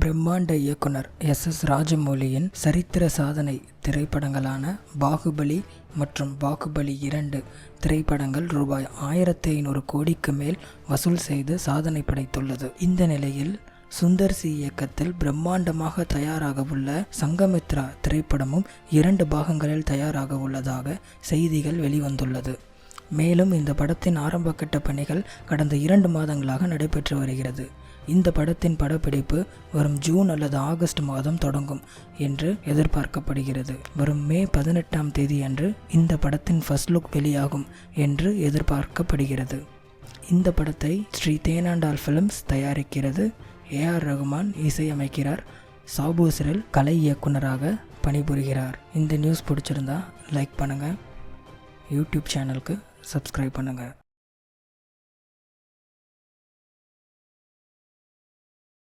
பிரம்மாண்ட இயக்குனர் எஸ் ராஜமௌலியின் சரித்திர சாதனை திரைப்படங்களான பாகுபலி மற்றும் பாகுபலி 2 திரைப்படங்கள் ரூபாய் 1500 கோடிக்கு மேல் வசூல் செய்து சாதனை படைத்துள்ளது. இந்த நிலையில் சுந்தர் சி இயக்கத்தில் பிரம்மாண்டமாக தயாராக உள்ள சங்கமித்ரா திரைப்படமும் 2 பாகங்களில் தயாராக உள்ளதாக செய்திகள் வெளிவந்துள்ளது. மேலும் இந்த படத்தின் ஆரம்பகட்ட பணிகள் கடந்த 2 மாதங்களாக நடைபெற்று வருகிறது. இந்த படத்தின் படப்பிடிப்பு வரும் ஜூன் அல்லது ஆகஸ்ட் மாதம் தொடங்கும் என்று எதிர்பார்க்கப்படுகிறது. வரும் மே 18ஆம் தேதி அன்று இந்த படத்தின் ஃபர்ஸ்ட் லுக் வெளியாகும் என்று எதிர்பார்க்கப்படுகிறது. இந்த படத்தை ஸ்ரீ தேனாண்டால் ஃபிலிம்ஸ் தயாரிக்கிறது. AR ரகுமான் இசையமைக்கிறார். சாபு சிரல் கலை இயக்குனராக பணிபுரிகிறார். இந்த நியூஸ் பிடிச்சிருந்தா லைக் பண்ணுங்கள். யூடியூப் சேனலுக்கு சப்ஸ்கிரைப் பண்ணுங்கள்.